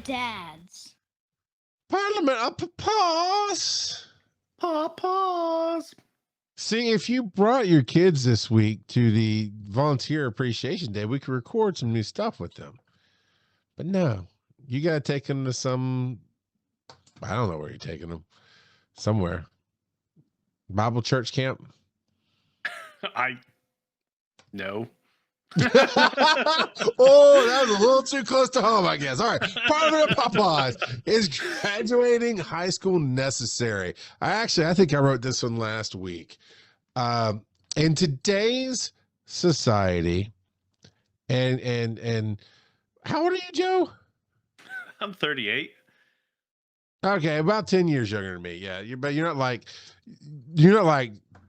dads. Parliament of Paws. Pause. See, if you brought your kids this week to the Volunteer Appreciation Day, we could record some new stuff with them. But no, you got to take them to some, I don't know where you're taking them. Somewhere. Bible church camp? No. Oh, that was a little too close to home, I guess. All right. Parliament of Popeyes is graduating high school necessary. I think I wrote this one last week. In today's society, and how old are you, Joe? I'm 38. Okay, about 10 years younger than me. Yeah, but you're not like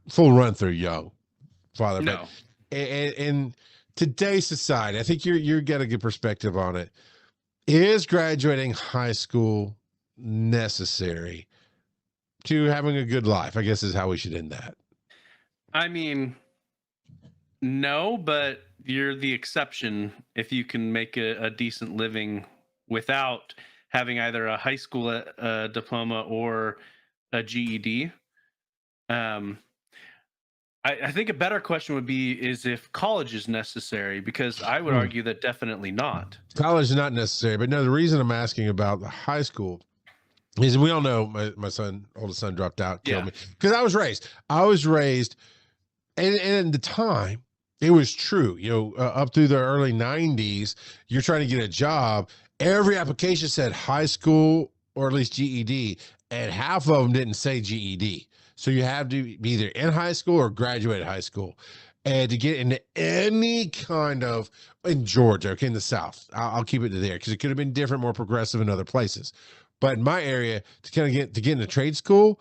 full run through young, father. No. But in today's society, I think you get a good perspective on it. Is graduating high school necessary to having a good life? I guess is how we should end that. I mean, no, but you're the exception if you can make a decent living without having either a high school diploma or a GED. I think a better question would be is if college is necessary, because I would argue that definitely not. College is not necessary, but no, the reason I'm asking about the high school is we all know my oldest son dropped out, killed me, because I was raised, and at the time, it was true. Up through the early 90s, you're trying to get a job. Every application said high school or at least GED, and half of them didn't say GED. So you have to be either in high school or graduate high school. And to get into any kind of, in Georgia, okay, in the South, I'll keep it to there because it could have been different, more progressive in other places. But in my area, to kind of get into trade school,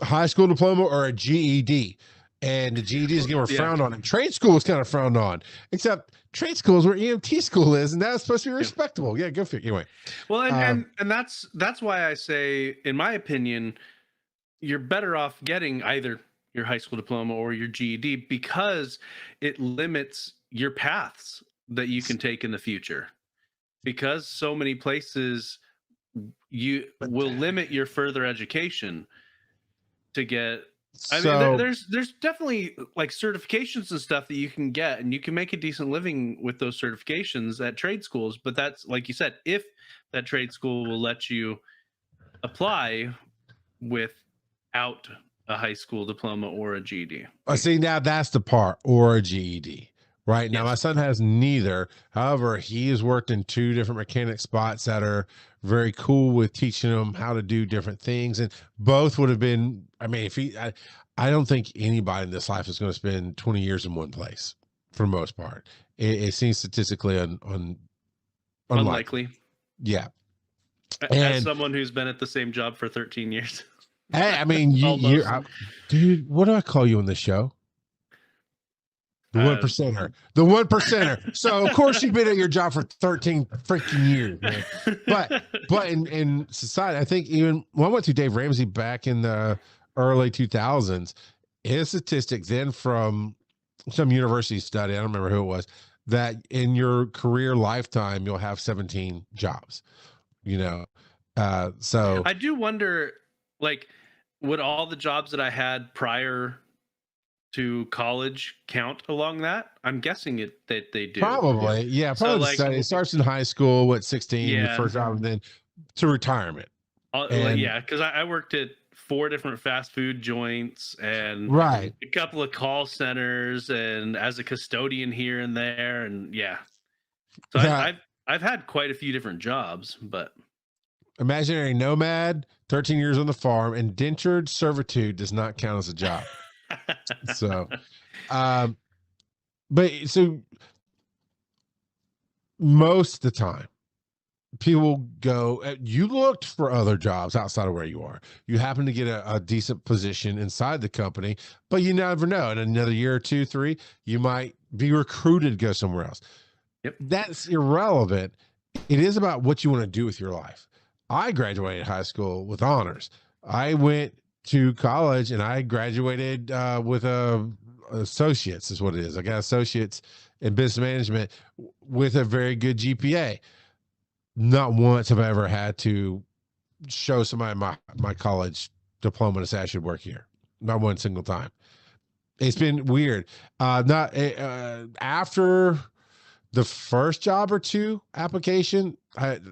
high school diploma or a GED. And the GED is getting frowned on, and trade school is kind of frowned on, except trade school is where EMT school is, and that's supposed to be respectable. Yeah, go figure. Anyway. Well, and that's why I say, in my opinion, you're better off getting either your high school diploma or your GED because it limits your paths that you can take in the future. Because so many places you will limit your further education to get. I mean, there's definitely like certifications and stuff that you can get, and you can make a decent living with those certifications at trade schools. But that's, like you said, if that trade school will let you apply without a high school diploma or a GED. I see, now that's the part, or a GED. Right now, my son has neither. However, he has worked in 2 different mechanic spots that are very cool with teaching him how to do different things. And both would have been, I mean, I don't think anybody in this life is going to spend 20 years in one place for the most part. It seems statistically unlikely. Yeah. As someone who's been at the same job for 13 years. Hey, I mean, dude, what do I call you on this show? The 1%er. The 1%er. So of course you've been at your job for 13 freaking years, man. But in society, I think even when I went through Dave Ramsey back in the early 2000s, his statistic then from some university study, I don't remember who it was, that in your career lifetime you'll have 17 jobs. So I do wonder, like, would all the jobs that I had prior to college count along that? I'm guessing that they do. Probably, yeah. Probably. So, it starts in high school at 16, your first job, and then to retirement. Because I worked at 4 different fast food joints and a couple of call centers, and as a custodian here and there, and So I've had quite a few different jobs, but imaginary nomad, 13 years on the farm, indentured servitude does not count as a job. So most of the time people go, you looked for other jobs outside of where you are. You happen to get a decent position inside the company, but you never know. In another year or 2, 3, you might be recruited to go somewhere else. Yep. That's irrelevant. It is about what you want to do with your life. I graduated high school with honors. I went to college and I graduated with associates is what it is. I got associates in business management with a very good GPA. not once have I ever had to show somebody my college diploma to say I should work here. Not one single time. It's been weird. Not after the first job or two application,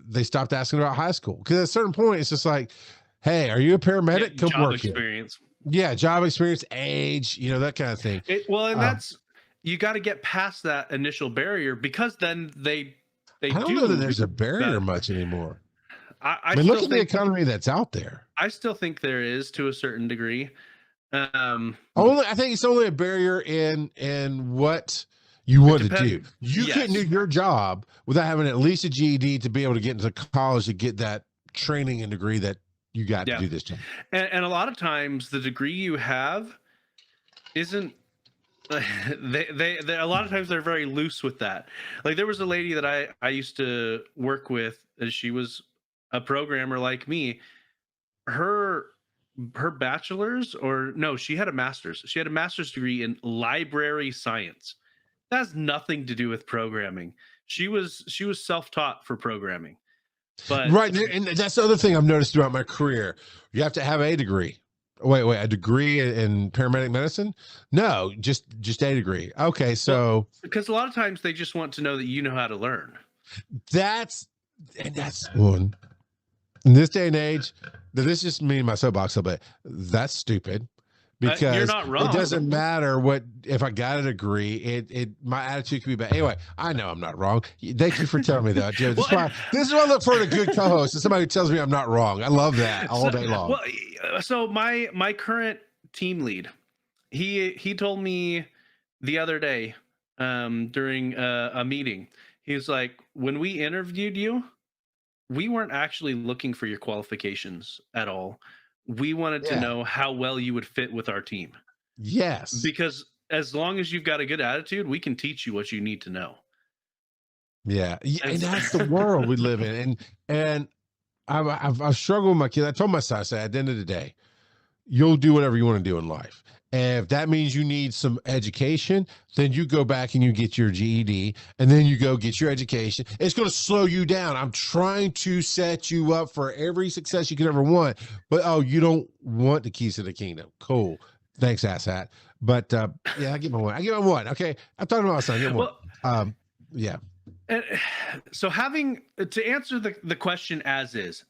they stopped asking about high school because at a certain point, it's just like, hey, are you a Yeah, paramedic? Come job work here. experience. Yeah, job experience, age, that kind of thing. Well, and Um, that's you got to get past that initial barrier because then they I don't know that do there's a barrier that. much anymore. I I mean, look still at the think economy that's out there. I still think there is to a certain degree. Um, I think it's only a barrier in what you it want to do. depends. You couldn't do Yes. your job without having at least a GED to be able to get into college to get that training and degree that you got to Yeah. do this job. And a lot of times the degree you have isn't they a lot of times they're very loose with that. Like there was a lady that I used to work with, and she was a programmer like me. Her her bachelor's, or no, she had a master's. She had a master's degree in library science. That has nothing to do with programming. She was self-taught for programming. But Right. And that's the other thing I've noticed throughout my career. You have to have a degree. Wait, a degree in paramedic medicine? No, just a degree. Okay, well, so because a lot of times they just want to know that you know how to learn. that's one. In this day and age, this just me and my soapbox a little bit. That's stupid You're because not it wrong. doesn't matter what if I got a degree. It my attitude can be bad. Anyway, I know I'm not wrong. Thank you for telling me that, Joe. Well, This is why I look for a good co-host and somebody who tells me I'm not wrong. I love that all so, day long. well, so my current team lead, he told me the other day, during a meeting, he was like, when we interviewed you, we weren't actually looking for your qualifications at all. We wanted to Yeah. know how well you would fit with our team, Yes. because as long as you've got a good attitude, we can teach you what you need to know. Yeah. And And that's the world we live in. And I've struggled with my kids. I told my son, I said, at the end of the day, you'll do whatever you want to do in life. And if that means you need some education, then you go back and you get your GED and then you go get your education. It's going to slow you down. I'm trying to set you up for every success you could ever want. But oh, you don't want the keys to the kingdom. Cool. Thanks, asshat. But yeah, I get my one. I get my one. Okay. I'm talking about my son. I get one. well, Yeah. and so having to answer the question as is,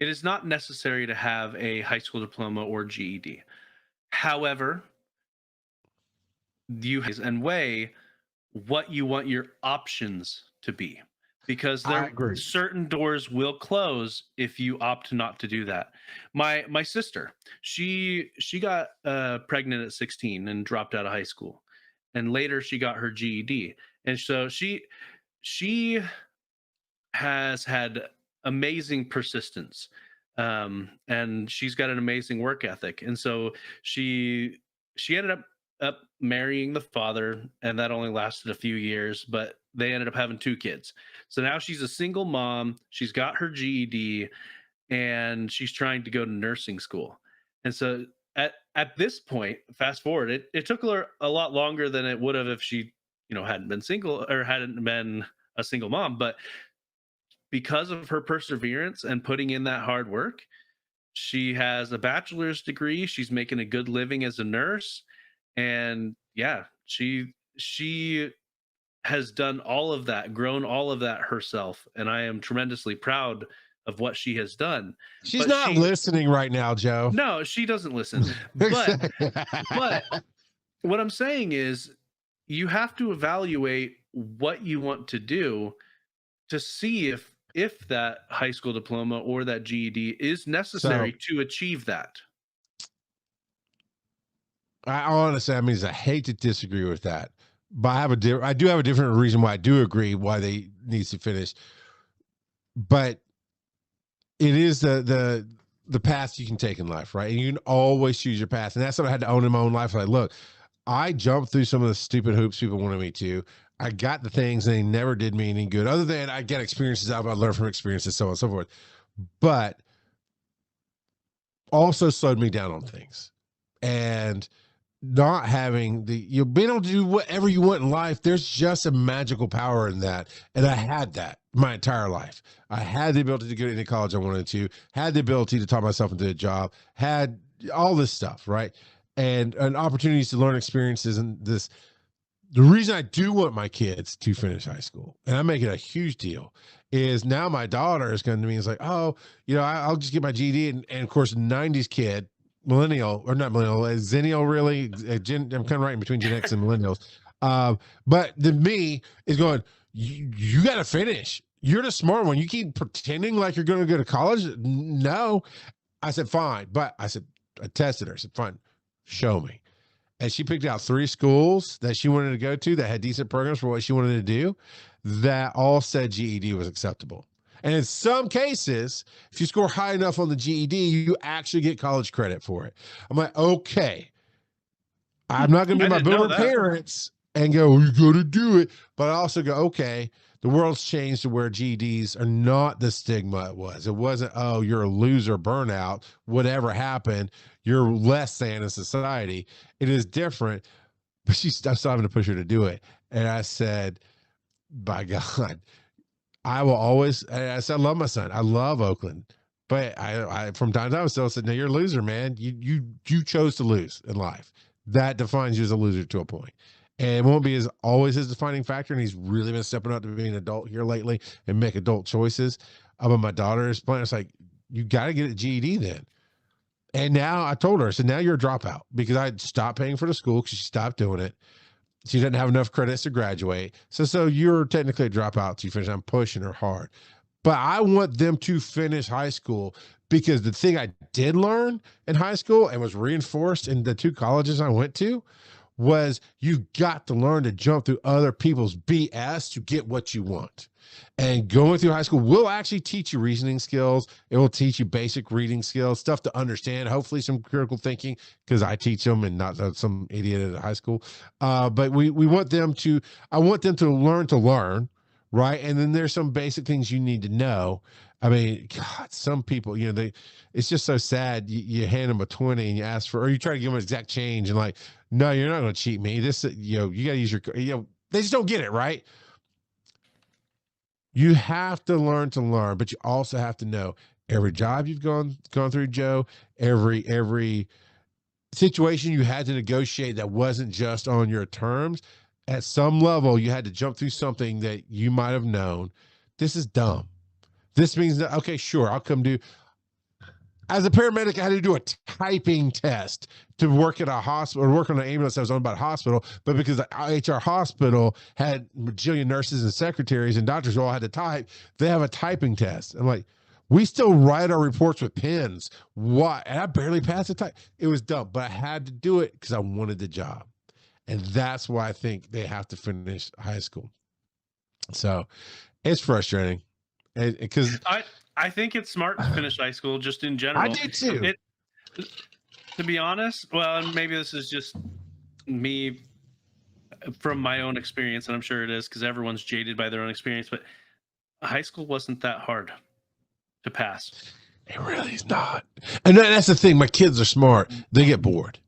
it is not necessary to have a high school diploma or GED. However, you and weigh what you want your options to be, because I there agree. certain doors will close if you opt not to do that. My sister, she got pregnant at 16 and dropped out of high school, and later she got her GED, and so she has had amazing persistence, and she's got an amazing work ethic, and so she ended up marrying the father, and that only lasted a few years, but they ended up having two kids. So now she's a single mom, she's got her GED, and she's trying to go to nursing school. And so at this point, fast forward, it took her a lot longer than it would have if she, hadn't been single or hadn't been a single mom. But because of her perseverance and putting in that hard work, she has a bachelor's degree. She's making a good living as a nurse. And yeah, she has done all of that, grown all of that herself. And I am tremendously proud of what she has done. She's But not listening right now, Joe. no, she doesn't listen. But what I'm saying is you have to evaluate what you want to do to see if that high school diploma or that GED is necessary to achieve that. I honestly, I mean, I hate to disagree with that, but I do have a different reason why I do agree why they needs to finish. But it is the path you can take in life, right? And you can always choose your path, and that's what I had to own in my own life. Like, look, I jumped through some of the stupid hoops people wanted me to. I got the things, and they never did me any good. Other than I get experiences out of, I learn from experiences, so on and so forth. But also slowed me down on things, and not having being able to do whatever you want in life, there's just a magical power in that. And I had that my entire life. I had the ability to go into college I wanted to, had the ability to talk myself into a job, had all this stuff, right? And opportunities to learn experiences and this. The reason I do want my kids to finish high school, and I make it a huge deal, is now my daughter is coming to me and is like, oh, I'll just get my GED. And of course, 90s kid, millennial, or not millennial, zennial, really. I'm kind of right in between Gen X and millennials. But the me is going, you got to finish. You're the smart one. You keep pretending like you're going to go to college. No. I said, fine. But I tested her. I said, fine, show me. And she picked out 3 schools that she wanted to go to that had decent programs for what she wanted to do, that all said GED was acceptable. And in some cases, if you score high enough on the GED, you actually get college credit for it. I'm like, okay, I'm not going to be my boomer parents and go, you got to do it. But I also go, okay, the world's changed to where GEDs are not the stigma it was. It wasn't, oh, you're a loser, burnout, whatever happened, you're less than in society. It is different. But I'm still having to push her to do it. And I said, by God, I will always, I said, I love my son. I love Oakland. But I from time to time, still said, no, you're a loser, man. You chose to lose in life. That defines you as a loser to a point. And it won't be always his defining factor. And he's really been stepping up to being an adult here lately and make adult choices. But my daughter is playing. It's like, you got to get a GED then. And now I told her, I said, now you're a dropout, because I stopped paying for the school because she stopped doing it. She didn't have enough credits to graduate. So you're technically a dropout till you finish. I'm pushing her hard. But I want them to finish high school, because the thing I did learn in high school and was reinforced in the 2 colleges I went to was, you got to learn to jump through other people's BS to get what you want. And going through high school will actually teach you reasoning skills. It will teach you basic reading skills, stuff to understand, hopefully some critical thinking, because I teach them and not some idiot at high school. But we want them to, I want them to learn, right? And then there's some basic things you need to know. I mean, God, some people, it's just so sad. You hand them a 20 and you ask for, or you try to give them exact change and like, no, you're not going to cheat me. This, you got to use your, they just don't get it, right? You have to learn, but you also have to know every job you've gone through, Joe, every situation you had to negotiate that wasn't just on your terms. At some level, you had to jump through something that you might have known. This is dumb. This means that, okay, sure, I'll come do. As a paramedic, I had to do a typing test to work at a hospital, or work on an ambulance that was owned by a hospital. But because the HR hospital had a bajillion nurses and secretaries and doctors who all had to type, they have a typing test. I'm like, we still write our reports with pens. Why? And I barely passed the type. It was dumb, but I had to do it because I wanted the job. And that's why I think they have to finish high school. So it's frustrating. Because I think it's smart to finish high school just in general. I do too. To be honest, well, and maybe this is just me from my own experience, and I'm sure it is because everyone's jaded by their own experience, but high school wasn't that hard to pass. It really is not. And that's the thing. My kids are smart. They get bored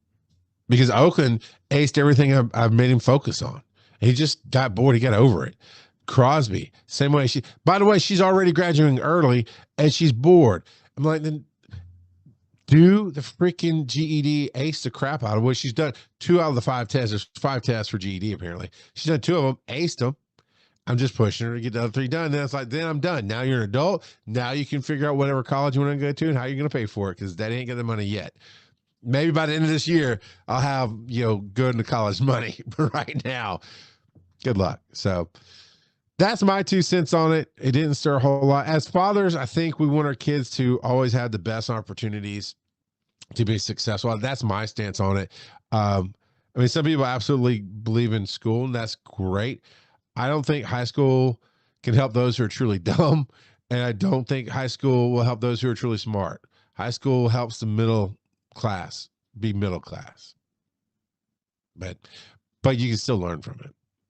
because Oakland aced everything I've made him focus on. He just got bored. He got over it. Crosby, same way. By the way, she's already graduating early and she's bored. I'm like, then do the freaking GED, ace the crap out of what she's done. 2 out of the 5 tests. There's 5 tests for GED, apparently. She's done 2 of them, aced them. I'm just pushing her to get the other 3 done. Then it's like, then I'm done. Now you're an adult. Now you can figure out whatever college you want to go to and how you're going to pay for it, because that ain't got the money yet. Maybe by the end of this year, I'll have, good into college money. But right now, good luck. So that's my 2 cents on it. It didn't stir a whole lot. As fathers, I think we want our kids to always have the best opportunities to be successful. That's my stance on it. I mean, some people absolutely believe in school, and that's great. I don't think high school can help those who are truly dumb, and I don't think high school will help those who are truly smart. High school helps the middle class be middle class, but you can still learn from it.